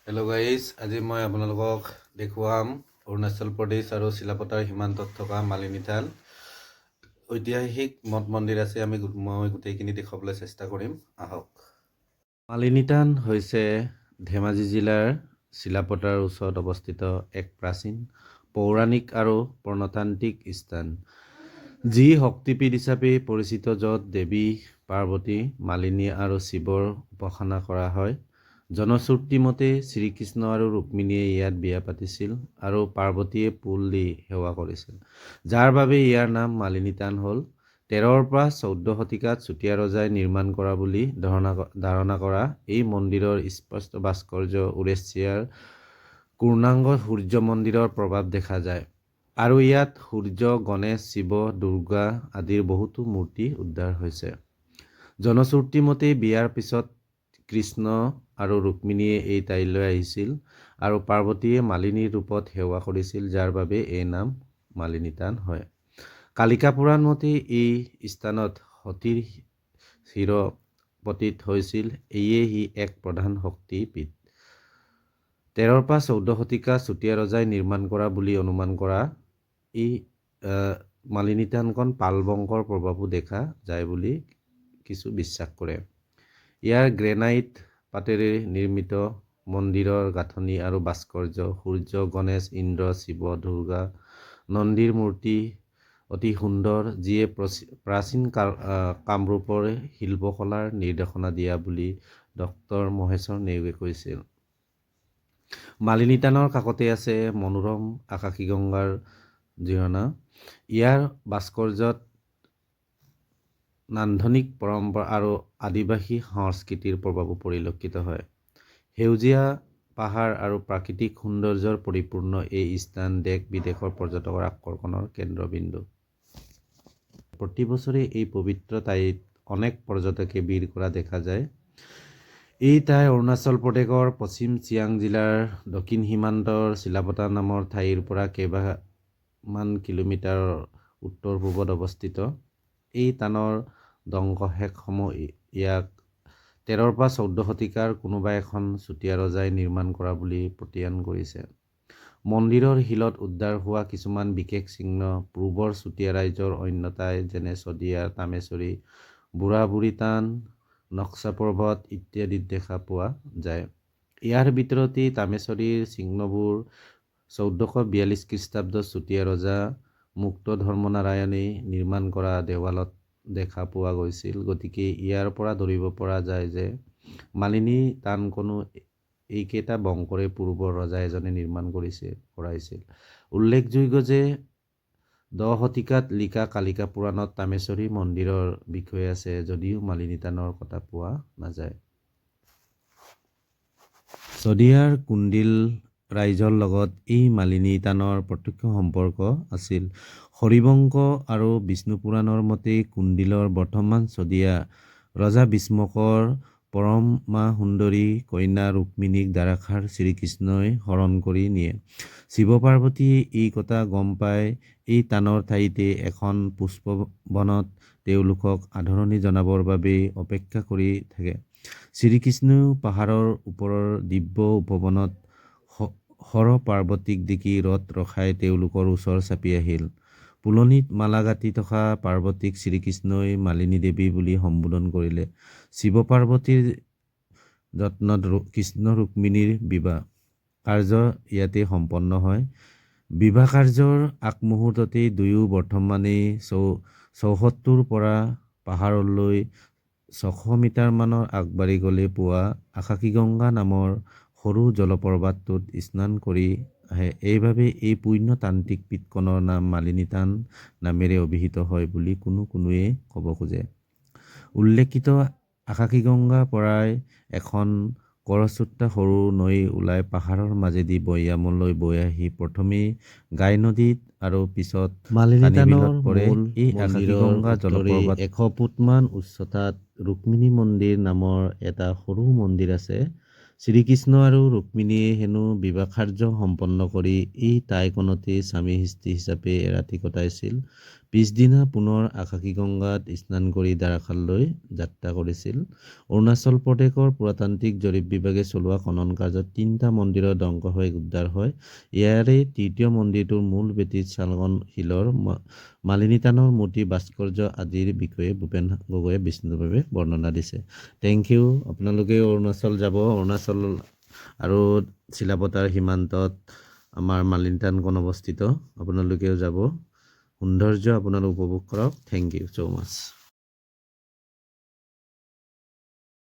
Hello' guys, আজি মই আপোনালোকক দেখুৱাম অৰুণাচল প্ৰদেশ আৰু চিলাপথাৰ সীমান্তত থকা মালিনী থান। ঐতিহাসিক মঠ মন্দিৰ আছে, মই গোটেইখিনি দেখুৱাবলৈ চেষ্টা কৰিম, আহক। মালিনী থান হৈছে ধেমাজি জিলাৰ চিলাপথাৰ ওচৰত অৱস্থিত এক প্ৰাচীন পৌৰাণিক আৰু প্ৰত্নতান্ত্ৰিক স্থান, যি শক্তিপীঠ হিচাপে পৰিচিত, য'ত দেৱী পাৰ্বতী, মালিনী আৰু শিৱৰ উপাসনা কৰা হয়। জনশ্ৰুতি মতে শ্ৰীকৃষ্ণ আৰু ৰুক্মিণীয়ে ইয়াত বিয়া পাতিছিল আৰু পাৰ্বতীয়ে ফুল দি সেৱা কৰিছিল, যাৰ বাবে ইয়াৰ নাম মালিনী থান হ'ল। 13ৰ পৰা 14 শতিকাত চুতীয়া ৰজাই নিৰ্মাণ কৰা বুলি ধাৰণা কৰা এই মন্দিৰৰ স্পষ্ট ভাস্কৰ্য উৰেছিয়াৰ পূৰ্ণাংগ সূৰ্য মন্দিৰৰ প্ৰভাৱ দেখা যায়, আৰু ইয়াত সূৰ্য, গণেশ, শিৱ, দুৰ্গা আদিৰ বহুতো মূৰ্তি উদ্ধাৰ হৈছে। জনশ্ৰুতি মতে বিয়াৰ পিছত কৃষ্ণ আৰু ৰুক্মিণীয়ে এই ঠাইলৈ আহিছিল আৰু পাৰ্বতীয়ে মালিনীৰ ৰূপত সেৱা কৰিছিল, যাৰ বাবে এই নাম মালিনী থান হয়। কালিকা পুৰাণ মতে এই স্থানত সতীৰ শিৰ পতিত হৈছিল, এয়ে ই এক প্ৰধান শক্তি পীঠ। 13ৰ পৰা 14 শতিকাত চুতীয়া ৰজাই নিৰ্মাণ কৰা বুলি অনুমান কৰা এই মালিনী থানখন পাল বংশৰ প্ৰভাৱো দেখা যায় বুলি কিছু বিশ্বাস কৰে। ইয়াৰ গ্ৰেনাইট পাতেৰে নিৰ্মিত মন্দিৰৰ গাঁথনি আৰু ভাস্কৰ্য, সূৰ্য, গণেশ, ইন্দ্ৰ, শিৱ, দুৰ্গা, নন্দীৰ মূৰ্তি অতি সুন্দৰ, যিয়ে প্ৰাচীন কামৰূপৰ শিল্পকলাৰ নিৰ্দেশনা দিয়া বুলি ডক্টৰ মহেশ্বৰ নেওগে কৈছিল। মালিনী থানৰ কাষতে আছে মনোৰম আকাশীগংগাৰ ঝৰ্ণা। ইয়াৰ ভাস্কৰ্যত নান্দনিক পৰম্পৰা আৰু আদিবাসী সংস্কৃতিৰ প্ৰভাৱো পৰিলক্ষিত হয়। সেউজীয়া পাহাৰ আৰু প্ৰাকৃতিক সৌন্দৰ্যৰ পৰিপূৰ্ণ এই স্থান দেশ-বিদেশৰ পৰ্যটকৰ আকৰ্ষণৰ কেন্দ্ৰবিন্দু। প্ৰতি বছৰে এই পবিত্ৰ ঠাইত অনেক পৰ্যটকে ভিৰ কৰা দেখা যায়। এই ঠাই অৰুণাচল প্ৰদেশৰ পশ্চিম চিয়াং জিলাৰ দক্ষিণ সীমান্তৰ চিলাপথাৰ নামৰ ঠাইৰ পৰা কেইবামান কিলোমিটাৰ উত্তৰ-পূবত অৱস্থিত। এই থানৰ ধ্বংসাৱশেষসমূহ ইয়াক 13ৰ পৰা 14 শতিকাৰ কোনোবা এখন চুতীয়া ৰজাই নিৰ্মাণ কৰা বুলি প্ৰতীয়ন কৰিছে। মন্দিৰৰ শিলত উদ্ধাৰ হোৱা কিছুমান বিশেষ চিহ্ন পূৰ্বৰ চুতীয়া ৰাজ্যৰ অন্য ঠাই যেনে শদিয়া, তামেশ্বৰী, বুঢ়াবুঢ়ী থান, নক্সা পৰ্বত ইত্যাদিত দেখা পোৱা যায়। ইয়াৰ ভিতৰতে তামেশ্বৰীৰ চিহ্নবোৰ 1442 খ্ৰীষ্টাব্দত চুতীয়া ৰজা মুক্ত ধৰ্মনাৰায়ণে নিৰ্মাণ কৰা দেৱালত দেখা পোৱা গৈছিল। গতিকে ইয়াৰ পৰা ধৰিব পৰা যায় যে মালিনী থানখনো এইকেইটা বংশৰে পূৰ্বৰ ৰজা এজনে নিৰ্মাণ কৰাইছিল। উল্লেখযোগ্য যে 10 শতিকাত লিখা কালিকা পুৰাণত তামেশ্বৰী মন্দিৰৰ বিষয়ে আছে, যদিও মালিনী থানৰ কথা পোৱা নাযায়। শদিয়াৰ কুণ্ডিল ৰাইজৰ লগত এই মালিনী থানৰ প্ৰত্যক্ষ সম্পৰ্ক আছিল। হৰিবংশ আৰু বিষ্ণু পুৰাণৰ মতে কুণ্ডিলৰ বৰ্তমান শদিয়া ৰজা ভীষ্মকৰ পৰমা সুন্দৰী কন্যা ৰুক্মিণীক ধাৰাসাৰ শ্ৰীকৃষ্ণই হৰণ কৰি নিয়ে। শিৱ-পাৰ্বতীয়ে এই কথা গম পাই এই থানৰ ঠাইতে এখন পুষ্পবনত তেওঁলোকক আদৰণি জনাবৰ বাবে অপেক্ষা কৰি থাকে। শ্ৰীকৃষ্ণও পাহাৰৰ ওপৰৰ দিব্য উপবনত হৰ পাৰ্বতীক দেখি ৰথ ৰখাই তেওঁলোকৰ ওচৰ চাপি আহিল। ফুলনিত মালা গাঁঠি থকা পাৰ্বতীক শ্ৰীকৃষ্ণই মালিনী দেৱী বুলি সম্বোধন কৰিলে। শিৱ-পাৰ্বতীৰ যত্নত কৃষ্ণ ৰুক্মিণীৰ বিবাহ কাৰ্য ইয়াতে সম্পন্ন হয়। বিবাহ কাৰ্যৰ আগমুহূৰ্ততে দুয়ো বৰ্তমানে 74 পৰা পাহাৰলৈ 600 মিটাৰমানৰ আগবাঢ়ি গ'লে পোৱা আকাশীগংগা নামৰ সৰু জলপ্ৰপাতটোত স্নান কৰি আহে। এইবাবে এই পুণ্যতান্ত্ৰিক পীঠখনৰ নাম মালিনী থান নামেৰে অভিহিত হয় বুলি কোনোৱে ক'ব খোজে। উল্লেখিত আকাশীগংগা পৰাই এখন কৰচুটা সৰু নৈ ওলাই পাহাৰৰ মাজেদি ভৈয়ামলৈ বৈ আহি প্ৰথমে গাই নদীত আৰু পিছত মালিনী থানৰ পৰে। এই আকাশীগংগা জলপ্ৰপাত 100 ফুটমান উচ্চতাত ৰুক্মিণী মন্দিৰ নামৰ এটা সৰু মন্দিৰ আছে। শ্ৰীকৃষ্ণ আৰু ৰুক্মিণীয়ে হেনো বিবাহ কাৰ্য সম্পন্ন কৰি এই ঠাইখনতে স্বামী স্ত্ৰী হিচাপে এৰাতি কটাইছিল। পিছদিনা পুনৰ আকাশীগংগাত স্নান কৰি দাৰাখাললৈ যাত্ৰা কৰিছিল। অৰুণাচল প্ৰদেশৰ পুৰাতান্ত্ৰিক জৰীপ বিভাগে চলোৱা খনন কাৰ্যত 3টা মন্দিৰৰ ধ্বংসাৱশেষ উদ্ধাৰ হয়। ইয়াৰে তৃতীয় মন্দিৰটোৰ মূল ভেটিত চালগন শিলৰ মালিনী থানৰ মূৰ্তি ভাস্কৰ্য আদিৰ বিষয়ে ভূপেন গগৈয়ে বিস্তাৰিতভাৱে বৰ্ণনা দিছে। Thank you. আপোনালোকে অৰুণাচল যাব, অৰুণাচল আৰু চিলাপথাৰ সীমান্তত আমাৰ মালিনী থানখন অৱস্থিত। আপোনালোকেও যাব, সৌন্দৰ্য আপোনালোক উপভোগ কৰক। Thank you so' much.